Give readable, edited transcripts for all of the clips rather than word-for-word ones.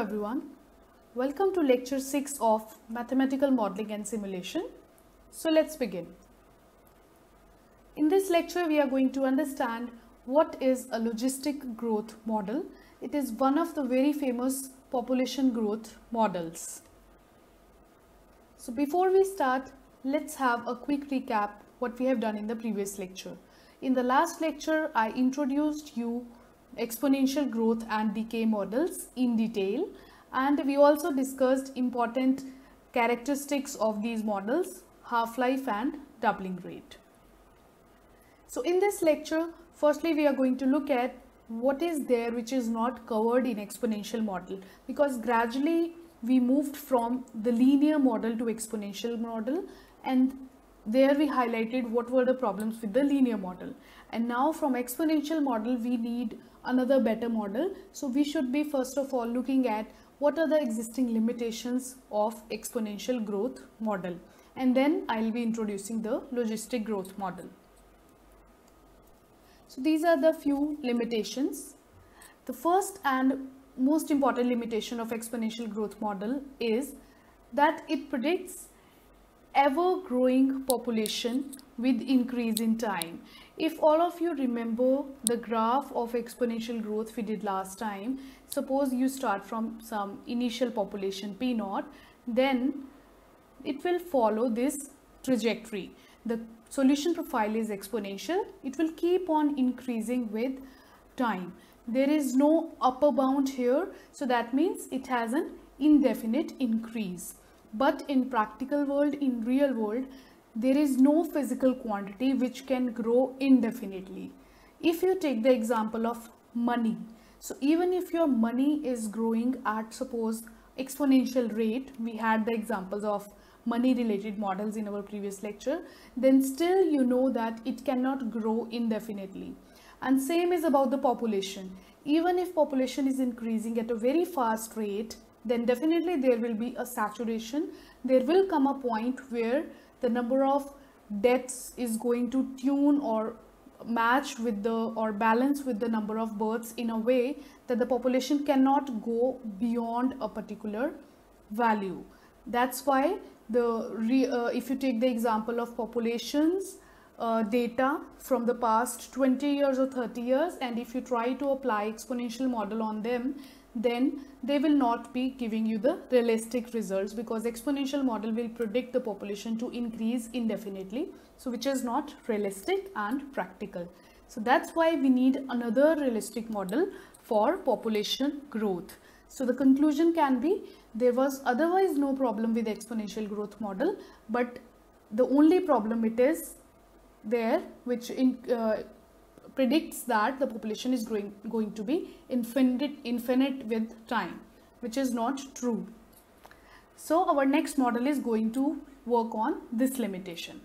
everyone, welcome to lecture 6 of Mathematical Modeling and Simulation. So let's begin. In this lecture we are going to understand what is a logistic growth model. It is one of the very famous population growth models. So before we start, let's have a quick recap what we have done in the previous lecture. In the last lecture I introduced you exponential growth and decay models in detail, and we also discussed important characteristics of these models, half-life and doubling rate. So in this lecture, firstly we are going to look at what is there which is not covered in exponential model, because gradually we moved from the linear model to exponential model, and there we highlighted what were the problems with the linear model, and now from exponential model we need another better model. So we should be first of all looking at what are the existing limitations of exponential growth model, and then I'll be introducing the logistic growth model. So these are the few limitations. The first and most important limitation of exponential growth model is that it predicts ever growing population with increase in time. If all of you remember the graph of exponential growth we did last time, suppose you start from some initial population P0, then it will follow this trajectory. The solution profile is exponential. It will keep on increasing with time. There is no upper bound here, so that means it has an indefinite increase. But in practical world, in real world, there is no physical quantity which can grow indefinitely. If you take the example of money, so even if your money is growing at suppose exponential rate, we had the examples of money related models in our previous lecture, then still you know that it cannot grow indefinitely. And same is about the population. Even if population is increasing at a very fast rate, then definitely there will be a saturation. There will come a point where the number of deaths is going to tune or match with the or balance with the number of births in a way that the population cannot go beyond a particular value. That's why if you take the example of populations data from the past 20 years or 30 years, and if you try to apply exponential model on them, then they will not be giving you the realistic results, because exponential model will predict the population to increase indefinitely, so which is not realistic and practical. So that's why we need another realistic model for population growth. So the conclusion can be there was otherwise no problem with exponential growth model, but the only problem it is there which predicts that the population is going to be infinite with time, which is not true. So our next model is going to work on this limitation.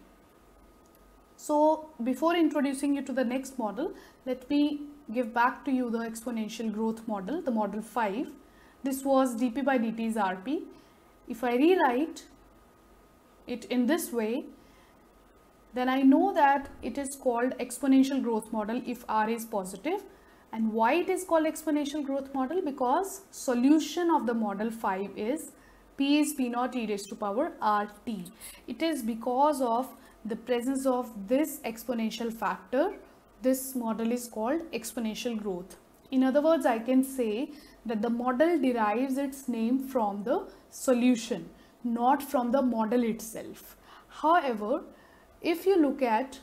So before introducing you to the next model, let me give back to you the exponential growth model, the model 5. This was dp by dt is rp. If I rewrite it in this way, then I know that it is called exponential growth model if r is positive. And why it is called exponential growth model? Because solution of the model 5 is p is p0 e raised to power rt. It is because of the presence of this exponential factor, this model is called exponential growth. In other words, I can say that the model derives its name from the solution, not from the model itself. However, if you look at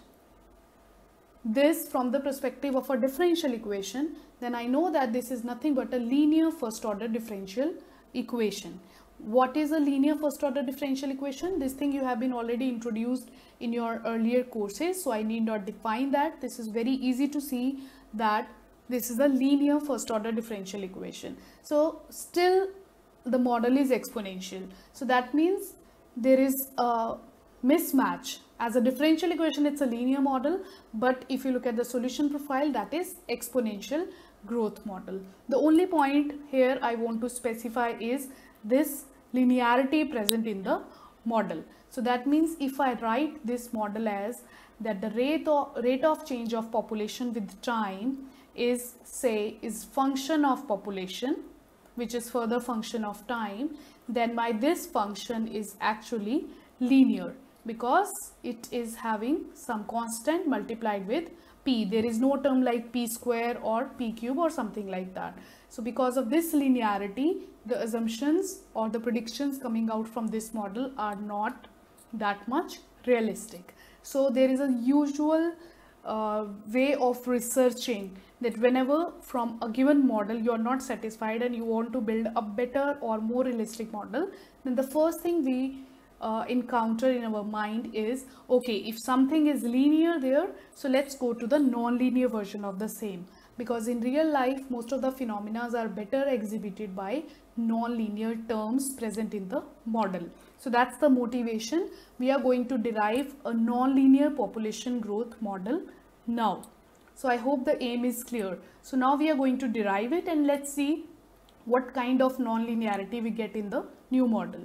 this from the perspective of a differential equation, then I know that this is nothing but a linear first order differential equation. What is a linear first order differential equation? This thing you have been already introduced in your earlier courses, so I need not define that. This is very easy to see that this is a linear first order differential equation. So still the model is exponential. So that means there is a mismatch. As a differential equation, it's a linear model, but if you look at the solution profile, that is exponential growth model. The only point here I want to specify is this linearity present in the model. So that means if I write this model as that the rate of change of population with time is function of population, which is further function of time, then my this function is actually linear because it is having some constant multiplied with p. There is no term like p square or p cube or something like that. So because of this linearity, the assumptions or the predictions coming out from this model are not that much realistic. So there is a usual way of researching that whenever from a given model you are not satisfied and you want to build a better or more realistic model, then the first thing we encounter in our mind is, okay, if something is linear there, so let's go to the non-linear version of the same, because in real life most of the phenomena are better exhibited by non-linear terms present in the model. So that's the motivation. We are going to derive a non-linear population growth model now. So I hope the aim is clear. So now we are going to derive it, and let's see what kind of non-linearity we get in the new model.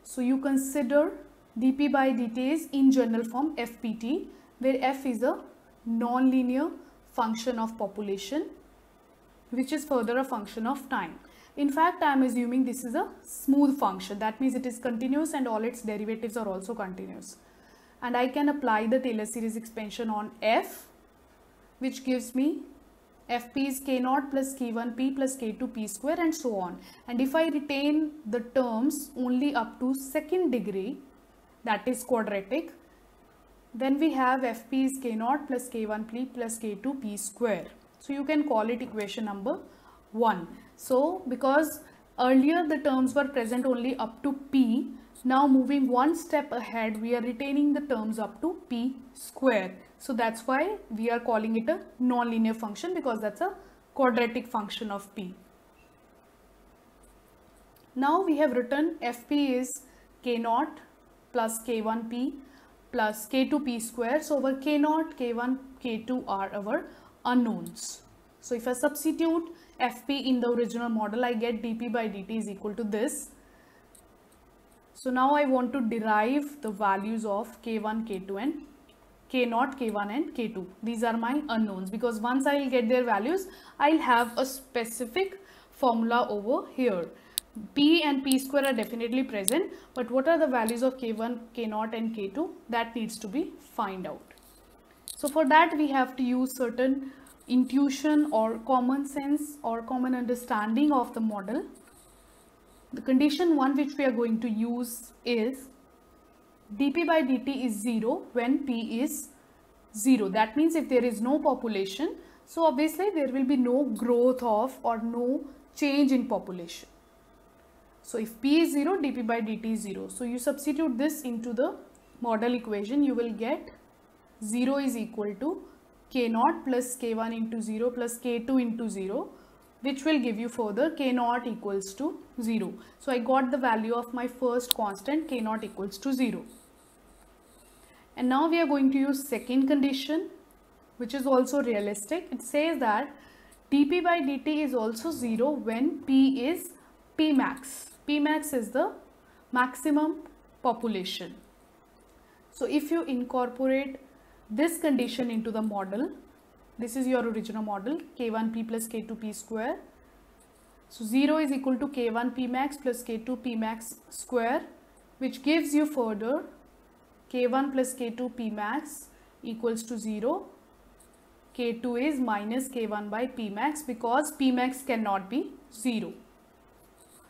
So you consider dp by dt is in general form fpt, where f is a non-linear function of population, which is further a function of time. In fact, I am assuming this is a smooth function. That means it is continuous and all its derivatives are also continuous. And I can apply the Taylor series expansion on f, which gives me fp is k0 plus k1p plus k2p square and so on. And if I retain the terms only up to second degree, that is quadratic, then we have fp is k0 plus k1p plus k2p square. So you can call it equation number 1. So because earlier the terms were present only up to p, now moving one step ahead we are retaining the terms up to p square. So that's why we are calling it a non-linear function, because that's a quadratic function of p. Now we have written fp is k0 plus k1p plus k2p square. So our k0, k1, k2 are our unknowns. So if I substitute fp in the original model, I get dp by dt is equal to this. So now I want to derive the values of k1, k2 and k0, k1 and k2. These are my unknowns, because once I will get their values, I'll have a specific formula over here. P and p square are definitely present, but what are the values of k1, k0 and k2? That needs to be found out. So for that we have to use certain intuition or common sense or common understanding of the model. The condition 1 which we are going to use is dp by dt is 0 when p is 0. That means if there is no population, so obviously there will be no growth of or no change in population. So if p is 0, dp by dt is 0. So you substitute this into the model equation, you will get 0 is equal to k0 plus k1 into 0 plus k2 into 0, which will give you further k0 equals to 0. So I got the value of my first constant k0 equals to 0. And now we are going to use second condition, which is also realistic. It says that dp by dt is also 0 when p is p max. P max is the maximum population. So if you incorporate this condition into the model, this is your original model, k1p plus k2p square. So 0 is equal to k1p max plus k2p max square, which gives you further k1 plus k2p max equals to 0. K2 is minus k1 by p max, because p max cannot be 0.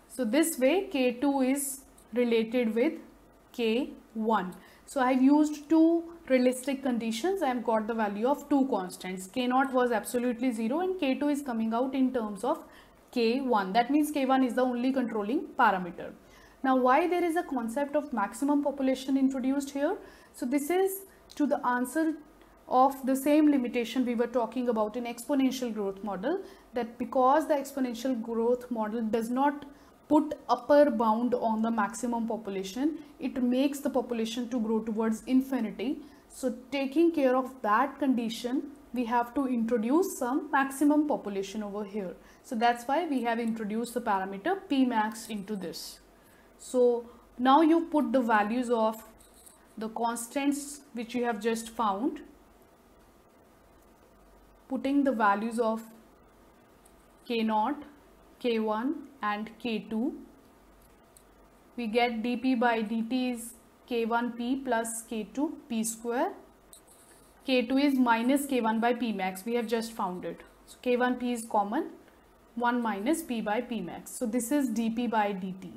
So this way k2 is related with k1. So I have used two realistic conditions. I have got the value of two constants. K0 was absolutely 0 and k2 is coming out in terms of k1. That means k1 is the only controlling parameter. Now why there is a concept of maximum population introduced here? So this is to the answer of the same limitation we were talking about in exponential growth model, that because the exponential growth model does not put upper bound on the maximum population, it makes the population to grow towards infinity. So taking care of that condition, we have to introduce some maximum population over here. So that's why we have introduced the parameter p max into this. So now you put the values of the constants which you have just found, putting the values of k0 K1 and K2. We get dP by dt is K1P plus K2P square. K2 is minus K1 by P max. We have just found it. So K1P is common. 1 minus P by P max. So this is dP by dt.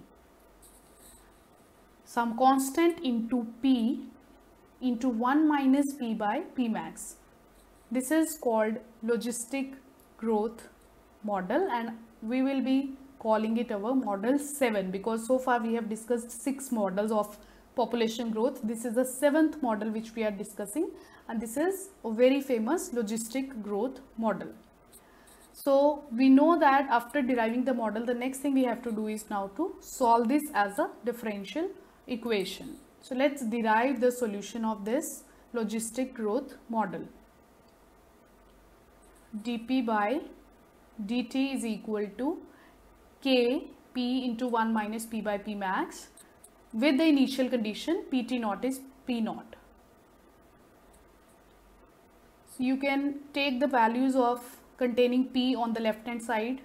Some constant into P into 1 minus P by P max. This is called logistic growth model, and we will be calling it our model 7 because so far we have discussed 6 models of population growth. This is the 7th model which we are discussing, and this is a very famous logistic growth model. So we know that after deriving the model, the next thing we have to do is now to solve this as a differential equation. So let's derive the solution of this logistic growth model. dP by dt is equal to Kp into 1 minus P by P max with the initial condition Pt naught is P naught. So you can take the values of containing P on the left hand side,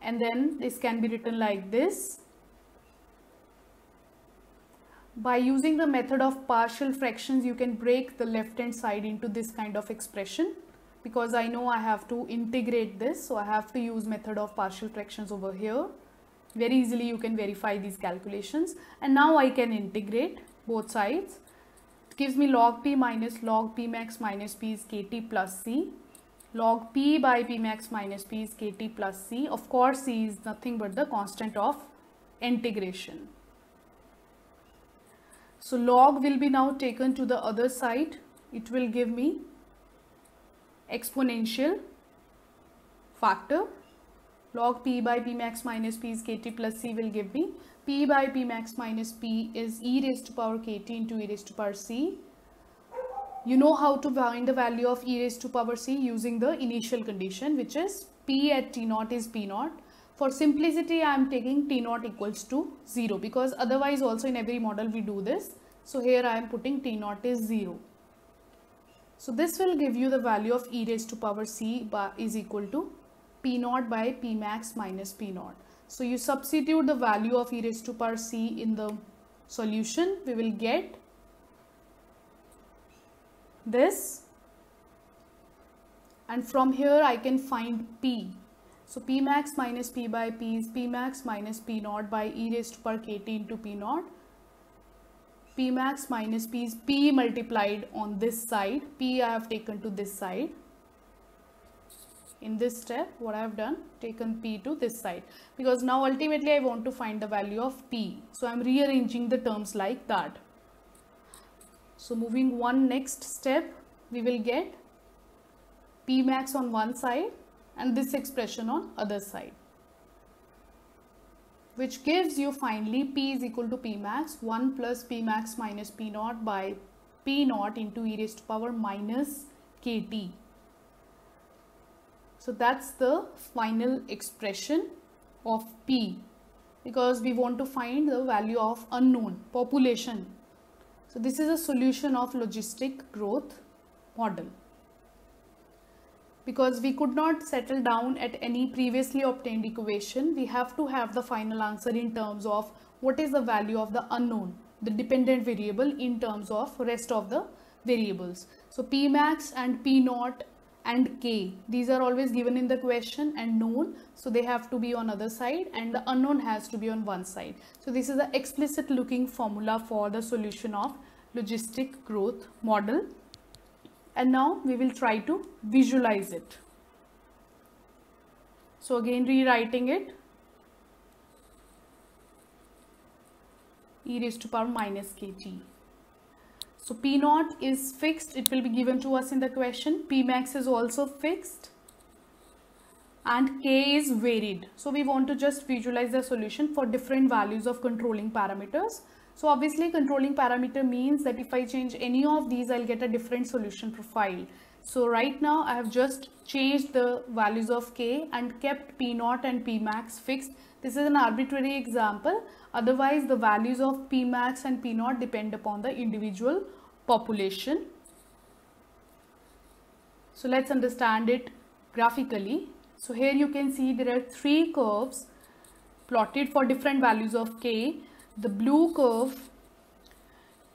and then this can be written like this. By using the method of partial fractions, you can break the left hand side into this kind of expression, because I know I have to integrate this, so I have to use method of partial fractions over here. Very easily you can verify these calculations, and now I can integrate both sides. It gives me log P minus log P max minus P is Kt plus C. Log P by P max minus P is Kt plus C. Of course, C is nothing but the constant of integration. So log will be now taken to the other side. It will give me exponential factor. Log P by P max minus P is Kt plus C will give me P by P max minus P is e raised to power Kt into e raised to power C. You know how to find the value of e raised to power C using the initial condition, which is P at T naught is P naught. For simplicity, I am taking T naught equals to 0 because otherwise also in every model we do this. So here I am putting T naught is 0. So this will give you the value of e raised to power C is equal to P naught by P max minus P naught. So you substitute the value of e raised to power C in the solution, we will get this, and from here I can find P. So P max minus P by P is P max minus P naught by e raised to power Kt into P naught. P max minus P is P multiplied on this side. P I have taken to this side. In this step, what I have done, taken P to this side, because now ultimately I want to find the value of P. So I am rearranging the terms like that. So moving one next step, we will get P max on one side and this expression on other side, which gives you finally P is equal to P max 1 plus P max minus P naught by P naught into e raised to power minus Kt. So that's the final expression of P, because we want to find the value of unknown population. So this is a solution of logistic growth model. Because we could not settle down at any previously obtained equation, we have to have the final answer in terms of what is the value of the unknown, the dependent variable, in terms of rest of the variables. So P max and P naught and K, these are always given in the question and known, so they have to be on other side, and the unknown has to be on one side. So this is the explicit looking formula for the solution of logistic growth model. And now we will try to visualize it. So again rewriting it, e raised to power minus Kt. So P naught is fixed, it will be given to us in the question. P max is also fixed and K is varied. So we want to just visualize the solution for different values of controlling parameters. So obviously controlling parameter means that if I change any of these, I'll get a different solution profile. So right now I have just changed the values of K and kept P naught and P max fixed. This is an arbitrary example. Otherwise the values of P max and P naught depend upon the individual population. So let's understand it graphically. So here you can see there are three curves plotted for different values of k. The blue curve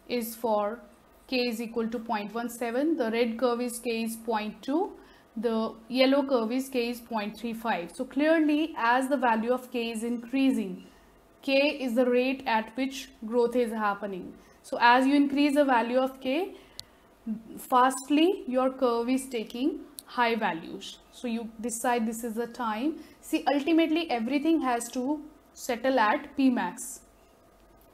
is for k is equal to 0.17, the red curve is k is 0.2, the yellow curve is k is 0.35. So clearly, as the value of k is increasing, k is the rate at which growth is happening. So as you increase the value of k, fastly your curve is taking high values. So you decide this is the time. See, ultimately everything has to settle at P max.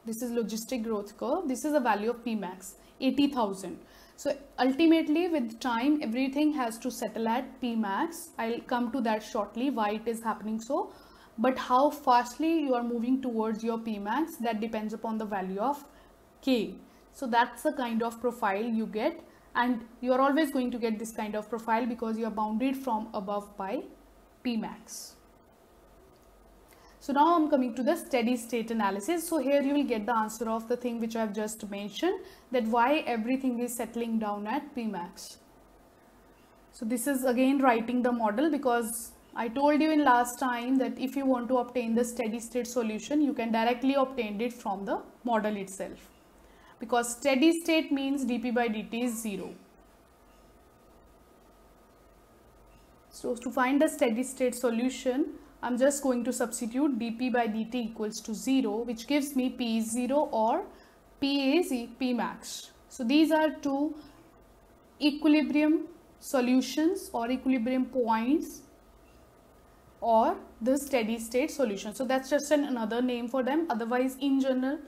This is logistic growth curve. This is a value of P max, 80,000. So ultimately with time everything has to settle at P max. I'll come to that shortly why it is happening so. But how fastly you are moving towards your P max, that depends upon the value of k. So that's the kind of profile you get, and you are always going to get this kind of profile because you are bounded from above by P max. So now I'm coming to the steady state analysis. So here you will get the answer of the thing which I have just mentioned, that why everything is settling down at P max. So this is again writing the model, because I told you in last time that if you want to obtain the steady state solution, you can directly obtain it from the model itself, because steady state means dp by dt is 0. So to find the steady state solution, I'm just going to substitute dp by dt equals to 0, which gives me p is 0 or p is p max. So these are two equilibrium solutions or equilibrium points or the steady state solution. So that's just another name for them. Otherwise, in general,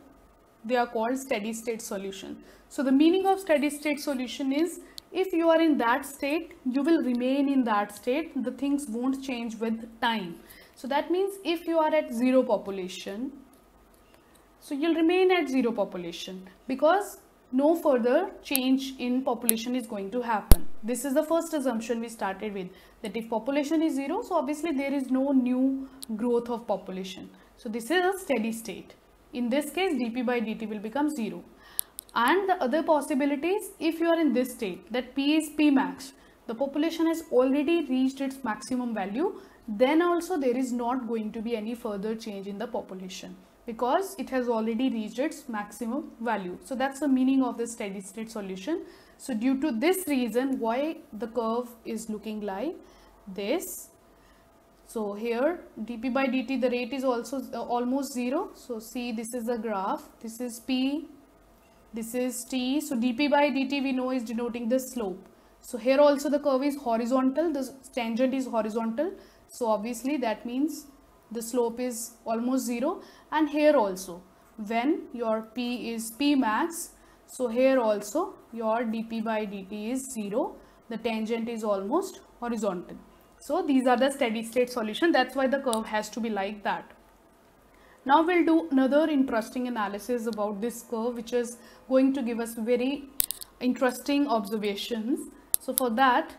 they are called steady state solution. So the meaning of steady state solution is, if you are in that state, you will remain in that state. The things won't change with time. So that means if you are at zero population, so you'll remain at zero population because no further change in population is going to happen. This is the first assumption we started with, that if population is zero, so obviously there is no new growth of population. So this is a steady state. In this case, dp by dt will become 0. And the other possibility is, if you are in this state, that p is p max, the population has already reached its maximum value, then also there is not going to be any further change in the population because it has already reached its maximum value. So that's the meaning of the steady state solution. So due to this reason, why the curve is looking like this. So here dp by dt, the rate is also almost 0. So see, this is the graph, this is p, this is t. So dp by dt we know is denoting the slope. So here also the curve is horizontal, the tangent is horizontal. So obviously that means the slope is almost 0. And here also, when your p is p max, so here also your dp by dt is 0, the tangent is almost horizontal. So these are the steady state solution. That's why the curve has to be like that. Now we'll do another interesting analysis about this curve, which is going to give us very interesting observations. So for that,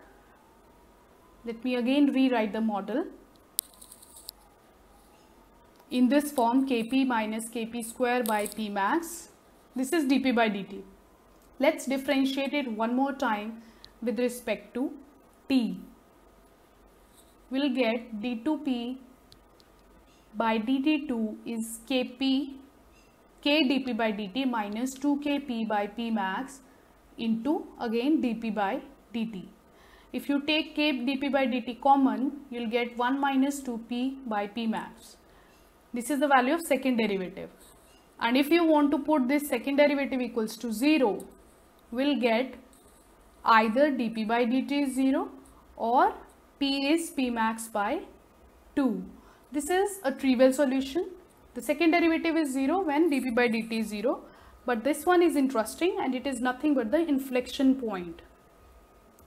let me again rewrite the model in this form: kp minus kp square by p max. This is dp by dt. Let's differentiate it one more time with respect to t. We'll get d2p by dt2 is kp k dp by dt minus 2kp by p max into again dp by dt. If you take k dp by dt common, you'll get 1 minus 2p by p max. This is the value of second derivative. And if you want to put this second derivative equals to 0, we'll get either dp by dt is 0 or p is p max by 2. This is a trivial solution. The second derivative is 0 when dp by dt is 0. But this one is interesting, and it is nothing but the inflection point.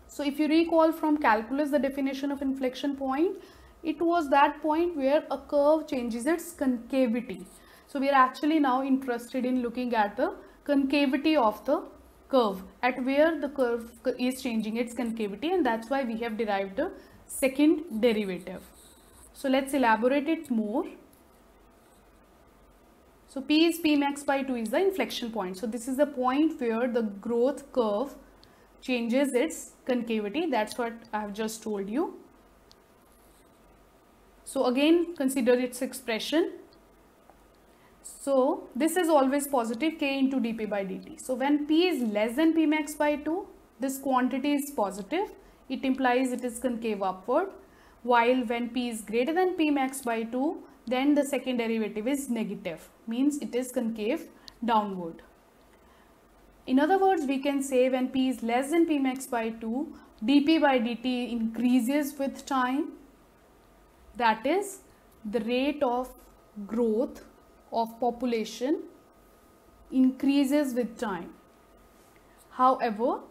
So if you recall from calculus the definition of inflection point, it was that point where a curve changes its concavity. So we are actually now interested in looking at the concavity of the curve, at where the curve is changing its concavity, and that's why we have derived the second derivative. So let's elaborate it more. So p is p max by 2 is the inflection point. So this is the point where the growth curve changes its concavity. That's what I have just told you. So again consider its expression. So this is always positive, k into dp by dt. So when p is less than p max by 2, this quantity is positive. It implies it is concave upward. While when p is greater than p max by 2, then the second derivative is negative, means it is concave downward. In other words, we can say when p is less than p max by 2, dp by dt increases with time. That is, the rate of growth of population increases with time. However,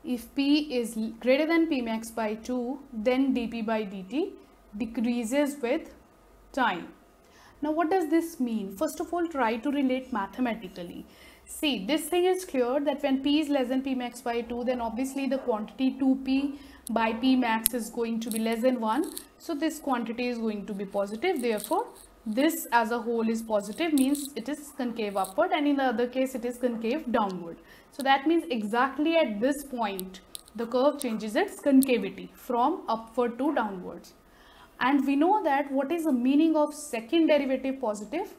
if p is greater than p max by 2, then dp by dt decreases with time. Now what does this mean? First of all, try to relate mathematically. See, this thing is clear that when p is less than p max by 2, then obviously the quantity 2p by p max is going to be less than 1. So this quantity is going to be positive. Therefore, this as a whole is positive, means it is concave upward, and in the other case it is concave downward. So that means exactly at this point the curve changes its concavity from upward to downwards. And we know that what is the meaning of second derivative positive,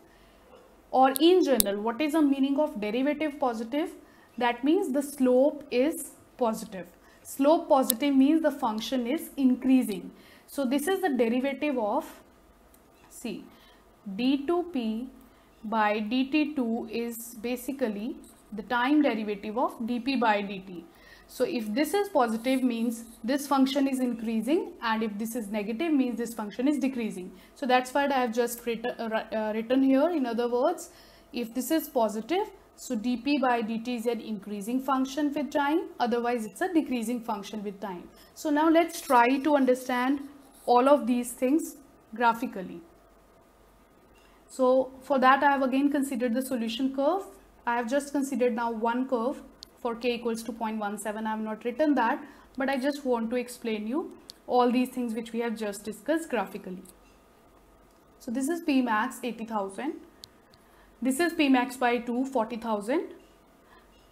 or in general what is the meaning of derivative positive? That means the slope is positive. Slope positive means the function is increasing. So this is the derivative of, see, d2p by dt2 is basically the time derivative of dp by dt. So if this is positive, means this function is increasing, and if this is negative, means this function is decreasing. So that's what I have just written here. In other words, if this is positive, so dp by dt is an increasing function with time, otherwise it's a decreasing function with time. So now let's try to understand all of these things graphically. So for that I have again considered the solution curve. I have just considered now one curve for k equals to 0.17. I have not written that, but I just want to explain you all these things which we have just discussed graphically. So this is p max 80,000. This is p max by 2 40,000.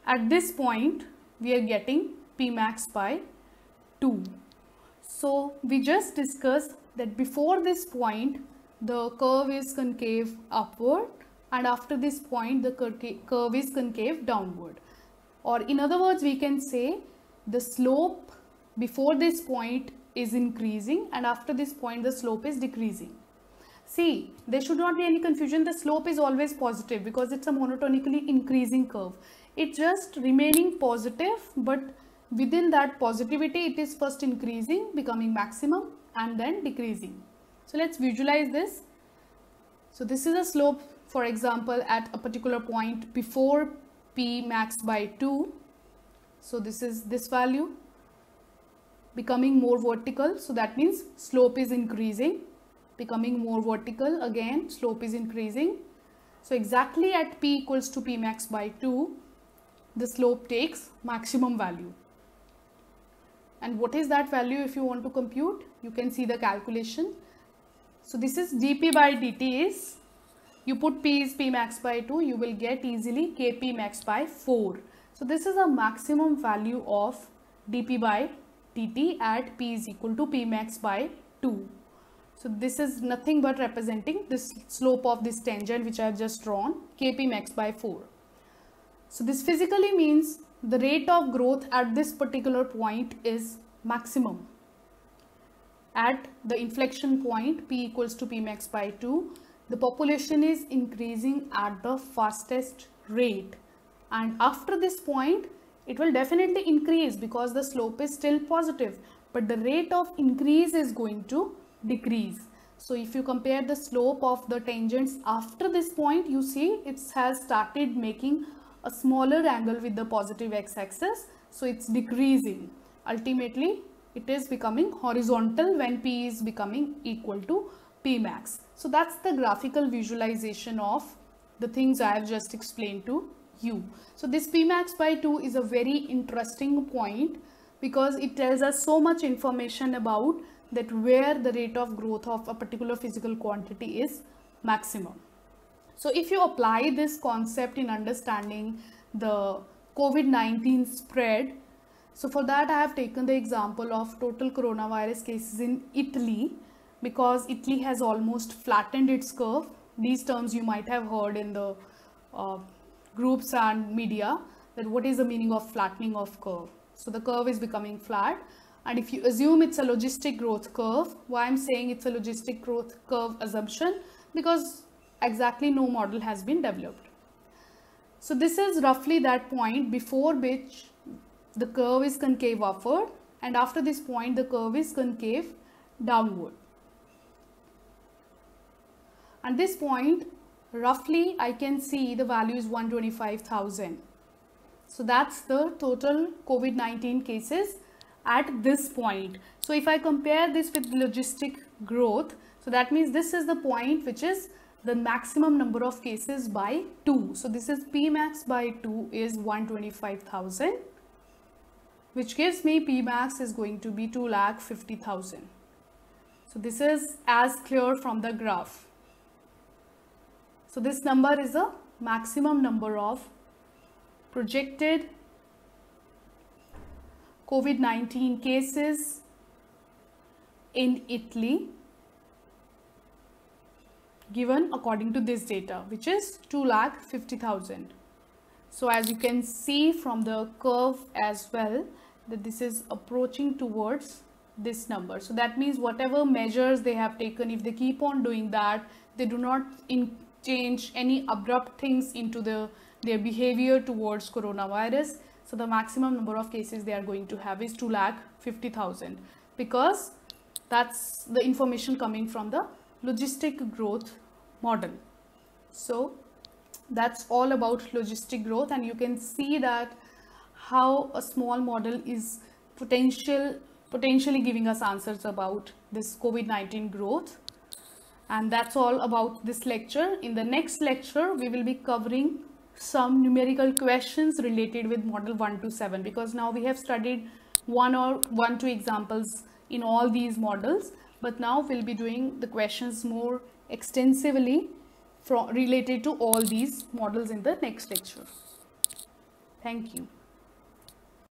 At this point we are getting p max by 2. So we just discussed that before this point the curve is concave upward, and after this point the curve is concave downward. Or in other words, we can say the slope before this point is increasing, and after this point the slope is decreasing. See, there should not be any confusion. The slope is always positive because it's a monotonically increasing curve. It's just remaining positive, but within that positivity it is first increasing, becoming maximum, and then decreasing. So let's visualize this. So this is a slope, for example, at a particular point before p max by 2. So this is this value becoming more vertical. So that means slope is increasing, becoming more vertical, again slope is increasing. So exactly at p equals to p max by 2, the slope takes maximum value. And what is that value if you want to compute? You can see the calculation. So this is dp by dt is, you put p is p max by 2, you will get easily kp max by 4. So this is a maximum value of dp by dt at p is equal to p max by 2. So this is nothing but representing this slope of this tangent which I have just drawn, kp max by 4. So this physically means the rate of growth at this particular point is maximum. At the inflection point p equals to p max by 2, the population is increasing at the fastest rate, and after this point it will definitely increase because the slope is still positive, but the rate of increase is going to decrease. So if you compare the slope of the tangents after this point, you see it has started making a smaller angle with the positive x-axis, so it's decreasing. Ultimately it is becoming horizontal when p is becoming equal to p max. So that's the graphical visualization of the things I have just explained to you. So this p max by 2 is a very interesting point because it tells us so much information about that where the rate of growth of a particular physical quantity is maximum. So if you apply this concept in understanding the COVID-19 spread, so for that I have taken the example of total coronavirus cases in Italy, because Italy has almost flattened its curve. These terms you might have heard in the groups and media, that what is the meaning of flattening of curve. So the curve is becoming flat, and if you assume it's a logistic growth curve, why I'm saying it's a logistic growth curve assumption, because exactly no model has been developed. So this is roughly that point before which the curve is concave upward, and after this point the curve is concave downward. At this point, roughly I can see the value is 125,000. So that's the total COVID-19 cases at this point. So if I compare this with logistic growth, so that means this is the point which is the maximum number of cases by 2. So this is P max by 2 is 125,000, which gives me P max is going to be 2,50,000. So this is as clear from the graph. So this number is a maximum number of projected COVID-19 cases in Italy given according to this data, which is 2,50,000. So as you can see from the curve as well, that this is approaching towards this number. So that means whatever measures they have taken, if they keep on doing that, they do not change any abrupt things into their behavior towards coronavirus. So the maximum number of cases they are going to have is 2,50,000, because that's the information coming from the logistic growth model. So that's all about logistic growth, and you can see that how a small model is potentially giving us answers about this COVID-19 growth. And that's all about this lecture. In the next lecture, we will be covering some numerical questions related with model 1 to 7, because now we have studied one or two examples in all these models, but now we'll be doing the questions more extensively related to all these models in the next lecture. Thank you.